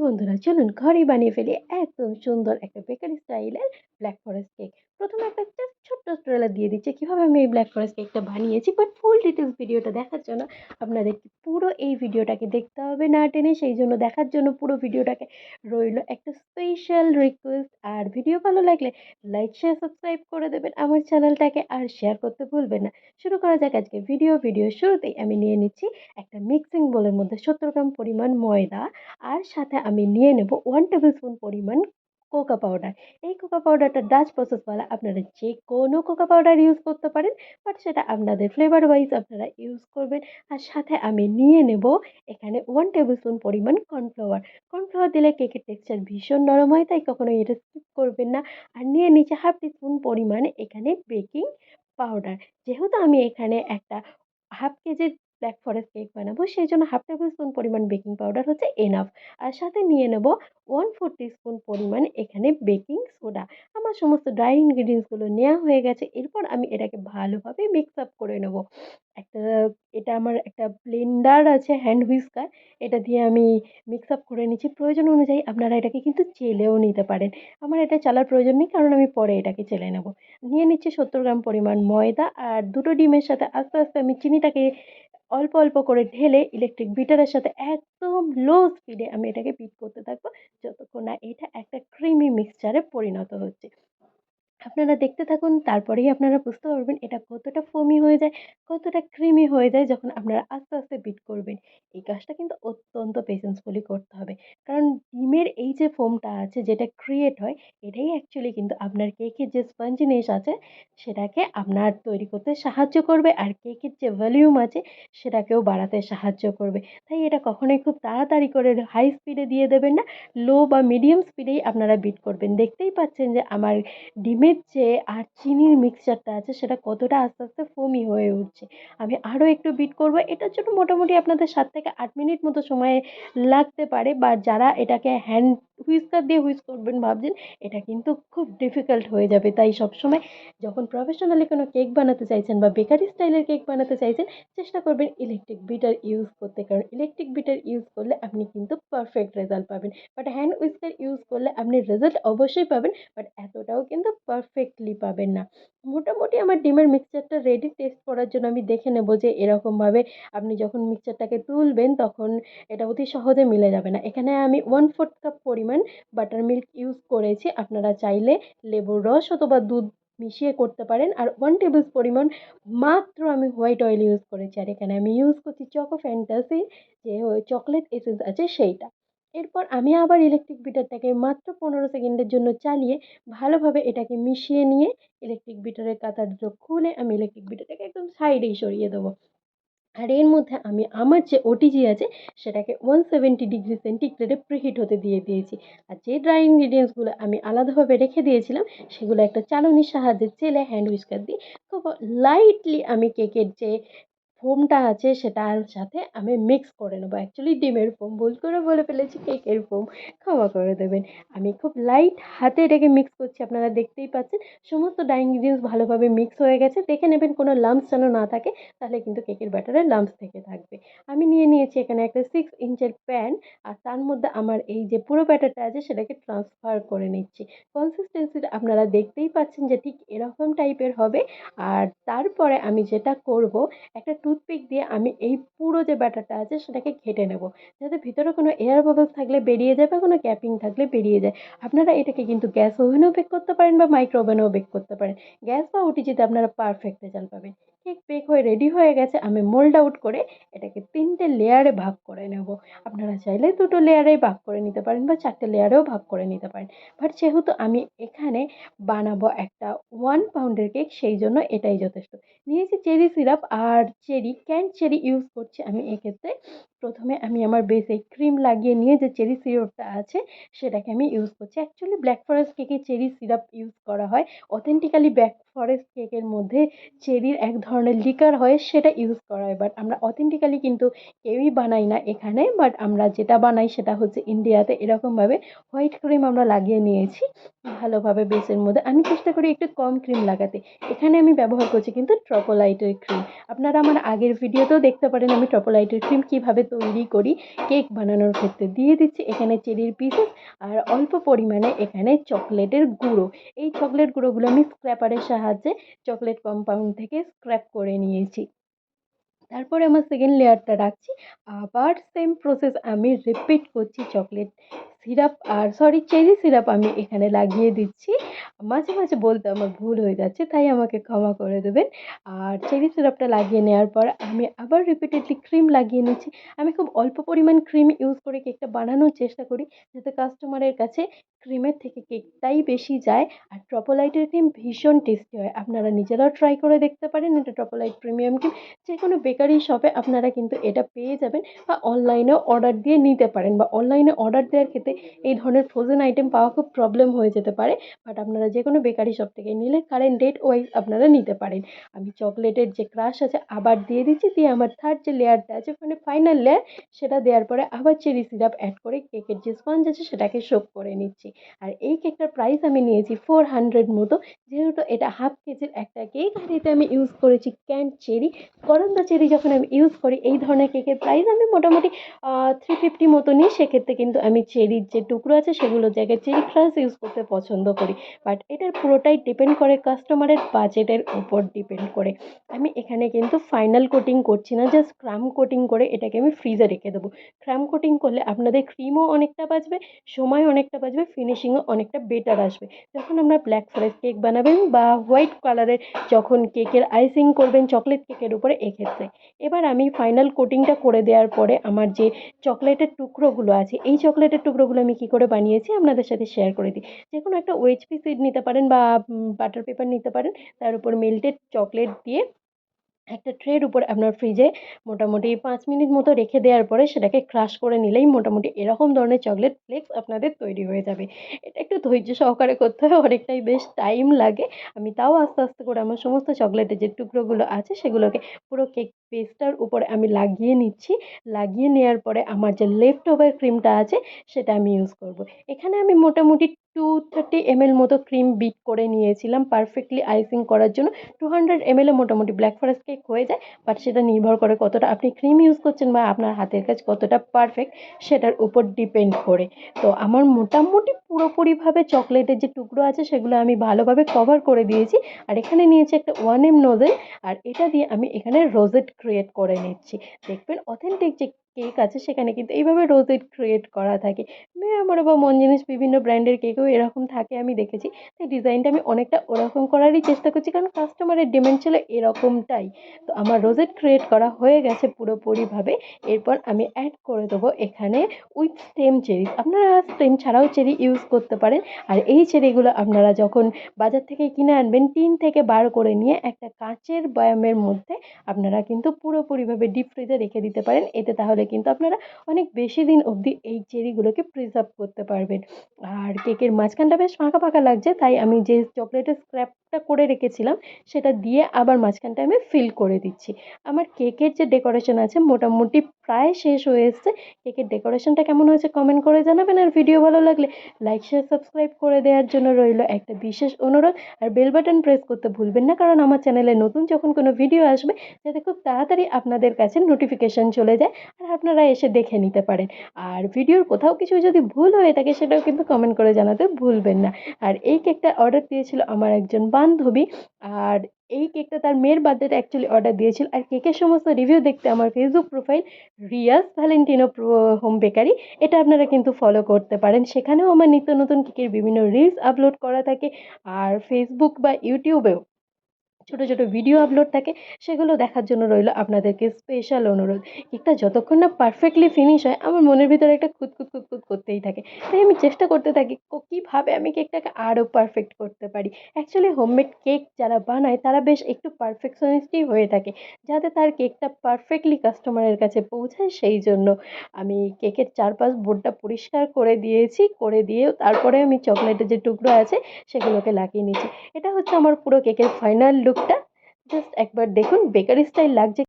বন্ধুরা চলুন ঘরেই বানিয়ে ফেলি একদম সুন্দর একটা বেকারি স্টাইলের ব্ল্যাক ফরেস্ট কেক। প্রথমে একটা জাস্ট ছোট্ট ট্রেলার দিয়ে দিচ্ছি কিভাবে আমি এই ব্ল্যাক ফরেস্ট কেকটা বানিয়েছি, বাট ফুল ডিটেলস ভিডিওটা দেখার জন্য আপনাদের পুরো এই ভিডিওটাকে দেখতে হবে না টেনে। সেই জন্য দেখার জন্য পুরো ভিডিওটাকে রইল একটা স্পেশাল রিকোয়েস্ট। আর ভিডিও ভালো লাগলে লাইক শেয়ার সাবস্ক্রাইব করে দেবেন আমার চ্যানেলটাকে, আর শেয়ার করতে ভুলবেন না। শুরু করা যাক আজকে ভিডিও শুরুতেই আমি নিয়ে নিচ্ছি একটা মিক্সিং বোলের মধ্যে 70 গ্রাম পরিমাণ ময়দা, আর সাথে আমি নিয়ে নেব 1 টেবিল স্পুন পরিমাণ কোকো পাউডার। এই কোকো পাউডারটা ডাচ প্রসেসওয়ালা, আপনারা যে কোনো কোকো পাউডার ইউজ করতে পারেন, বাট সেটা আপনাদের ফ্লেভার ওয়াইজ আপনারা ইউজ করবেন। আর সাথে আমি নিয়ে নেব এখানে 1 টেবিল স্পুন পরিমাণ কর্নফ্লাওয়ার। কর্নফ্লাওয়ার দিলে কেকের টেক্সচার ভীষণ নরম হয়, তাই কখনোই এটা স্কিপ করবেন না। আর নিয়ে নিচে হাফ টিস্পুন পরিমাণ এখানে বেকিং পাউডার। যেহেতু আমি এখানে একটা হাফ কেজির ব্ল্যাক ফরেস্ট কেক বানাবো, সেই জন্য হাফ টেবিল স্পুন পরিমাণ বেকিং পাউডার হচ্ছে এনাফ। আর সাথে নিয়ে নেব 1/4 টিস্পুন পরিমাণ এখানে বেকিং সোডা। আমার সমস্ত ড্রাই ইনগ্রিডিয়েন্টসগুলো নেওয়া হয়ে গেছে। এরপর আমি এটাকে ভালোভাবে মিক্স আপ করে নেব। একটা এটা আমার একটা ব্লেন্ডার আছে, হ্যান্ড হুইস্কার। এটা দিয়ে আমি মিক্স আপ করে নিচ্ছি। প্রয়োজন অনুযায়ী আপনারা এটাকে কিন্তু চেলেও নিতে পারেন। আমার এটা চালার প্রয়োজন নেই, কারণ আমি পরে এটাকে চেলে নেব। নিয়ে নিচ্ছি 70 গ্রাম পরিমাণ ময়দা, আর দুটো ডিমের সাথে আস্তে আস্তে আমি চিনিটাকে অল্প অল্প করে ঢেলে ইলেকট্রিক বিটারের সাথে একদম লো স্পিডে আমি এটাকে বিট করতে থাকবো, যতক্ষণ না এটা একটা ক্রিমি মিক্সচারে পরিণত হচ্ছে। আপনারা দেখতে থাকুন, তারপরেই আপনারা বুঝতে পারবেন এটা কতটা ফোমি হয়ে যায়, কতটা ক্রিমি হয়ে যায় যখন আপনারা আস্তে আস্তে বিট করবেন। এই কাজটা কিন্তু অত্যন্ত পেশেন্সফুলি করতে হবে, কারণ ডিমের এই যে ফোমটা আছে যেটা ক্রিয়েট হয়, এটাই অ্যাকচুয়ালি কিন্তু আপনার কেকের যে স্পঞ্জিনেস আছে সেটাকে আপনার তৈরি করতে সাহায্য করবে, আর কেকের যে ভলিউম আছে সেটাকেও বাড়াতে সাহায্য করবে। তাই এটা কখনোই খুব তাড়াতাড়ি করে হাই স্পিডে দিয়ে দেবেন না, লো বা মিডিয়াম স্পিডেই আপনারা বিট করবেন। দেখতেই পাচ্ছেন যে আমার ডিমের যে আর চিনির মিক্সচারটা আছে সেটা কতটা আস্তে আস্তে ফোমি হয়ে উঠছে। আমি আরও একটু বিট করব। এটার জন্য মোটামুটি আপনাদের 7 থেকে 8 মিনিট মতো সময় লাগতে পারে, বা যারা এটাকে হ্যান্ড হুইস্কার দিয়ে হুইস্ক করবেন ভাবছেন, এটা কিন্তু খুব ডিফিকাল্ট হয়ে যাবে। তাই সবসময় যখন প্রফেশনালি কোনো কেক বানাতে চাইছেন বা বেকারি স্টাইলের কেক বানাতে চাইছেন, চেষ্টা করবেন ইলেকট্রিক বিটার ইউজ করতে, কারণ ইলেকট্রিক বিটার ইউজ করলে আপনি কিন্তু পারফেক্ট রেজাল্ট পাবেন। বাট হ্যান্ড হুইস্কার ইউজ করলে আপনি রেজাল্ট অবশ্যই পাবেন, বাট এতটাও কিন্তু পারফেক্টলি পাবেন না। মোটামুটি আমার ডিমের মিক্সচারটা রেডি। টেস্ট করার জন্য আমি দেখে নেব যে এরকমভাবে আপনি যখন মিক্সচারটাকে তুলবেন তখন এটা অতি সহজে মিলে যাবে না। এখানে আমি 1/4 কাপ পরিমাণ বাটারমিল্ক ইউজ করেছি। আপনারা চাইলে লেবুর রস অথবা দুধ মিশিয়ে করতে পারেন। আর 1 টেবিল পরিমাণ মাত্র আমি হোয়াইট অয়েল ইউজ করেছি। আর এখানে আমি ইউজ করছি চকো ফ্যান্টাসি যে চকলেট এসেন্স আছে সেইটা। এরপর আমি আবার ইলেকট্রিক বিটারটাকে মাত্র 15 সেকেন্ডের জন্য চালিয়ে ভালোভাবে এটাকে মিশিয়ে নিয়ে ইলেকট্রিক বিটারের কাঁটা দুটো খুলে আমি ইলেকট্রিক বিটারটাকে একদম সাইডেই সরিয়ে দেবো। আর এর মধ্যে আমি আমার যে ওটিজি আছে সেটাকে 170 ডিগ্রি সেন্টিগ্রেডে প্রিহিট হতে দিয়ে দিয়েছি। আর যে ড্রাই ইনগ্রিডিয়েন্টসগুলো আমি আলাদাভাবে রেখে দিয়েছিলাম সেগুলো একটা চালনির সাহায্যে চেলে হ্যান্ড হুইস্কার দিয়ে খুব লাইটলি আমি কেকের যে ফোমটা আছে সেটার সাথে আমি মিক্স করে নেবো। অ্যাকচুয়ালি ডিমের ফোম, ভুল করে বলে ফেলেছি কেকের ফোম, ক্ষমা করে দেবেন। আমি খুব লাইট হাতে এটাকে মিক্স করছি, আপনারা দেখতেই পাচ্ছেন সমস্ত ড্রাই ইনগ্রিডিয়েন্টস ভালোভাবে মিক্স হয়ে গেছে। দেখে নেবেন কোনো লাম্পস যেন না থাকে, তাহলে কিন্তু কেকের ব্যাটারে লাম্পস থেকে থাকবে। আমি নিয়ে নিয়েছি এখানে একটা 6 ইঞ্চের প্যান, আর তার মধ্যে আমার এই যে পুরো ব্যাটারটা আছে সেটাকে ট্রান্সফার করে নিচ্ছি। কনসিস্টেন্সিটা আপনারা দেখতেই পাচ্ছেন যে ঠিক এরকম টাইপের হবে। আর তারপরে আমি যেটা করব, একটা টুথপিক দিয়ে আমি এই পুরো যে ব্যাটারটা আছে সেটাকে ঘেঁটে নেব, যাতে ভিতরে কোনো এয়ার বাবলস থাকলে বেরিয়ে যায় বা কোনো ক্যাপিং থাকলে বেরিয়ে যায়। আপনারা এটাকে কিন্তু গ্যাস ওভেনেও বেক করতে পারেন বা মাইক্রো ওভেনেও বেক করতে পারেন। গ্যাস বা ওটিজিতে আপনারা পারফেক্ট রেজাল্ট পাবেন। কেক বেক হয়ে রেডি হয়ে গেছে। আমি মোল্ড আউট করে এটাকে 3টে লেয়ারে ভাগ করে নেব। আপনারা চাইলে 2টো লেয়ারেই ভাগ করে নিতে পারেন বা 4টে লেয়ারেও ভাগ করে নিতে পারেন। বাট যেহেতু আমি এখানে বানাবো একটা 1 পাউন্ডের কেক, সেই জন্য এটাই যথেষ্ট। নিয়েছি চেরি সিরাপ, আর ক্যান্ড চেরি ইউজ করছি আমি এক্ষেত্রে। প্রথমে আমি আমার বেসে ক্রিম লাগিয়ে নিয়ে যে চেরি সিরাপটা আছে সেটাকে আমি ইউজ করছি। অ্যাকচুয়ালি ব্ল্যাক ফরেস্ট কেকে চেরি সিরাপ ইউজ করা হয়। অথেন্টিক্যালি ব্ল্যাক ফরেস্ট কেকের মধ্যে চেরির এক ধরনের লিকার হয়, সেটা ইউজ করা হয়। বাট আমরা অথেন্টিক্যালি কিন্তু কেউই বানাই না এখানে। বাট আমরা যেটা বানাই সেটা হচ্ছে ইন্ডিয়াতে এরকমভাবে হোয়াইট ক্রিম আমরা লাগিয়ে নিয়েছি। ভালোভাবে বেসের মধ্যে আমি চেষ্টা করি একটু কম ক্রিম লাগাতে। এখানে আমি ব্যবহার করছি কিন্তু ট্রপোলাইটের ক্রিম। আপনারা আমার আগের ভিডিওতেও দেখতে পারেন আমি ট্রপোলাইটের ক্রিম কিভাবে তৈরি করি কেক বানানোর ক্ষেত্রে। দিয়ে দিচ্ছি এখানে চেরির পিসেস আর অল্প পরিমাণে এখানে চকলেটের গুঁড়ো। এই চকলেট গুঁড়োগুলো আমি স্ক্র্যাপারের সাহায্যে চকলেট কম্পাউন্ড থেকে স্ক্র্যাপ করে নিয়েছি। তারপরে আমার সেকেন্ড লেয়ারটা রাখছি। আবার সেম প্রসেস আমি রিপিট করছি। চকলেট সিরাপ আর সরি চেরি সিরাপ আমি এখানে লাগিয়ে দিচ্ছি। মাঝে, মাঝে বলতে আমার ভুল হয়ে যাচ্ছে, তাই আমাকে ক্ষমা করে দেবেন। আর চেরি সিরাপটা লাগিয়ে নেওয়ার পর আমি আবার রিপিটেডলি ক্রিম লাগিয়ে নিচ্ছি। আমি খুব অল্প পরিমাণ ক্রিম ইউজ করে কেকটা বানানোর চেষ্টা করি, যাতে কাস্টমারের কাছে ক্রিমের থেকে কেকটাই বেশি যায়। আর ট্রপোলাইটের ক্রিম ভীষণ টেস্টি হয়। আপনারা নিজেরাও ট্রাই করে দেখতে পারেন। এটা ট্রপোলাইট প্রিমিয়াম ক্রিম। যেকোনো বেকারি শপে আপনারা কিন্তু এটা পেয়ে যাবেন, বা অনলাইনেও অর্ডার দিয়ে নিতে পারেন, বা অনলাইনে অর্ডার দেওয়ার ক্ষেত্রে এই ধরনের ফ্রোজেন আইটেম পাওয়া খুব প্রবলেম হয়ে যেতে পারে। বাট আপনারা যেকোনো বেকারি শপ থেকে নিলে কারেন্ট ডেট ওয়াইজ আপনারা নিতে পারেন। আমি চকলেটের যে ক্রাশ আছে আবার দিয়ে দিচ্ছি, দিয়ে আমার থার্ড যে লেয়ারটা আছে মানে ফাইনাল লেয়ার, সেটা দেওয়ার পরে আবার চেরি সিরাপ অ্যাড করে কেকের যে স্পঞ্জ আছে সেটাকে সোক করে নিচ্ছি। আর এই কেকটার প্রাইস আমি নিয়েছি 400 মতো। যেহেতু এটা হাফ কেজির একটা কেক, আর এতে আমি ইউজ করেছি ক্যান্ড চেরি। করন্দা চেরি যখন আমি ইউজ করি এই ধরনের কেকের প্রাইস আমি মোটামুটি 350 মতো নিই। সেক্ষেত্রে কিন্তু আমি চেরির যে টুকরো আছে সেগুলোর জায়গায় চেরি ক্রাশ ইউজ করতে পছন্দ করি। বাট এটার পুরোটাই ডিপেন্ড করে কাস্টমারের বাজেটের উপর ডিপেন্ড করে। আমি এখানে কিন্তু ফাইনাল কোটিং করছি না, জাস্ট ক্রাম কোটিং করে এটাকে আমি ফ্রিজে রেখে দেবো। ক্রাম কোটিং করলে আপনাদের ক্রিমও অনেকটা বাঁচবে, সময় অনেকটা বাঁচবে, ফিনিশিংও অনেকটা বেটার আসবে। যখন আমরা ব্ল্যাক ফরেস্ট কেক বানাবেন বা হোয়াইট কালারের যখন কেকের আইসিং করবেন চকলেট কেকের উপরে, এক্ষেত্রে এবার আমি ফাইনাল কোটিংটা করে দেওয়ার পরে আমার যে চকলেটের টুকরোগুলো আছে এই চকলেটের টুকরোগুলো আমি কি করে বানিয়েছি আপনাদের সাথে শেয়ার করে দিই। যে কোনো একটা ওএইচপি সিড নিতে পারেন বা বাটার পেপার নিতে পারেন, তার উপর মেল্টেড চকলেট দিয়ে একটা ট্রের উপর আপনার ফ্রিজে মোটামুটি 5 মিনিট মতো রেখে দেওয়ার পরে সেটাকে ক্রাশ করে নিলেই মোটামুটি এরকম ধরনের চকলেট ফ্লেক্স আপনাদের তৈরি হয়ে যাবে। এটা একটু ধৈর্য সহকারে করতে হয়, অনেকটাই বেশ টাইম লাগে। আমি তাও আস্তে, আস্তে করে আমার সমস্ত চকলেটের যে টুকরোগুলো আছে সেগুলোকে পুরো কেক পেস্টটার উপরে আমি লাগিয়ে নিচ্ছি। লাগিয়ে নেওয়ার পরে আমার যে লেফট ওভার ক্রিমটা আছে সেটা আমি ইউজ করব। এখানে আমি মোটামুটি 230 ml মতো ক্রিম বিট করে নিয়েছিলাম পারফেক্টলি আইসিং করার জন্য। 200 ml এ মোটামুটি ব্ল্যাক ফরেস্ট কেক হয়ে যায়। বাট সেটা নির্ভর করে কতটা আপনি ক্রিম ইউজ করছেন বা আপনার হাতের কাজ কতটা পারফেক্ট সেটার উপর ডিপেন্ড করে। তো আমার মোটামুটি পুরোপুরিভাবে চকলেটের যে টুকরো আছে সেগুলো আমি ভালোভাবে কভার করে দিয়েছি। আর এখানে নিয়েছি একটা 1M নোজেল, আর এটা দিয়ে আমি এখানে রোজেট ক্রিয়েট করে নিচ্ছি। দেখবেন অথেন্টিক যে কেক আছে সেখানে কিন্তু এইভাবে রোজেট ক্রিয়েট করা থাকে। আমার বা মন জিনিস বিভিন্ন ব্র্যান্ডের কেকেও এরকম থাকে আমি দেখেছি। তাই ডিজাইনটা আমি অনেকটা ওরকম করারই চেষ্টা করছি, কারণ কাস্টমারের ডিমান্ড ছিল এরকমটাই। তো আমার রোজেট ক্রিয়েট করা হয়ে গেছে পুরোপুরিভাবে। এরপর আমি অ্যাড করে দেবো এখানে উইথ স্টেম চেরিজ। আপনারা স্টেম ছাড়াও চেরি ইউজ করতে পারেন। আর এই চেরিগুলো আপনারা যখন বাজার থেকে কিনে আনবেন টিন থেকে বার করে নিয়ে একটা কাঁচের বয়ামের মধ্যে আপনারা কিন্তু পুরোপুরিভাবে ডিপ ফ্রিজে রেখে দিতে পারেন। এতে তাহলে কিন্তু আপনারা অনেক বেশি দিন অবধি এই চেরিগুলোকে প্রিজার্ভ করতে পারবেন। আর কেকের মাঝখানটা বেশ ফাঁকা ফাঁকা লাগছে, তাই আমি যে চকলেটের স্ক্র্যাপটা করে রেখেছিলাম সেটা দিয়ে আবার মাঝখানটা আমি ফিল করে দিচ্ছি। আমার কেকের যে ডেকোরেশন আছে মোটামুটি প্রায় শেষ হয়ে এসছে। কেকের ডেকোরেশনটা কেমন হয়েছে কমেন্ট করে জানাবেন। আর ভিডিও ভালো লাগলে লাইক শেয়ার সাবস্ক্রাইব করে দেওয়ার জন্য রইল একটা বিশেষ অনুরোধ। আর বেল বাটন প্রেস করতে ভুলবেন না, কারণ আমার চ্যানেলে নতুন যখন কোনো ভিডিও আসবে যাতে খুব তাড়াতাড়ি আপনাদের কাছে নোটিফিকেশন চলে যায় আর আপনারা এসে দেখে নিতে পারেন। আর ভিডিওর কোথাও কিছু যদি ভুল হয়ে থাকে সেটাও কিন্তু কমেন্ট করে জানাতে ভুলবেন না। আর এই কেকটা অর্ডার দিয়েছিল আমার একজন বান্ধবী। আর এই কেকটা তার মেয়ের বার্থডেতে অ্যাকচুয়ালি অর্ডার দিয়েছিল। আর কেকের সমস্ত রিভিউ দেখতে আমার Facebook profile Riyaz Valentino home bakery, এটা আপনারা কিন্তু ফলো করতে পারেন। সেখানেও আমার নিত্য নতুন কেকের বিভিন্ন রিলস আপলোড করা থাকে। আর ফেসবুক বা ইউটিউবেও ছোট, ছোট ভিডিও আপলোড থাকে, সেগুলো দেখার জন্য রইল আপনাদেরকে স্পেশাল অনুরোধ। কেকটা যতক্ষণ না পারফেক্টলি ফিনিশ হয় আমার মনের ভিতরে একটা খুঁতখুঁত খুঁতখুঁত করতেই থাকে। তাই আমি চেষ্টা করতে থাকি কীভাবে আমি কেকটাকে আরও পারফেক্ট করতে পারি। অ্যাকচুয়ালি হোমমেড কেক যারা বানায় তারা বেশ একটু পারফেকশনিস্টই হয়ে থাকে, যাতে তার কেকটা পারফেক্টলি কাস্টমারের কাছে পৌঁছায়। সেই জন্য আমি কেকের চারপাশ বোর্ডটা পরিষ্কার করে দিয়েছি, করে দিয়ে তারপরে আমি চকলেটের যে টুকরো আছে সেগুলোকে লাগিয়ে নিচ্ছি। এটা হচ্ছে আমার পুরো কেকের ফাইনাল লুকটা। জাস্ট একবার দেখুন বেকারি স্টাইল লাগছে।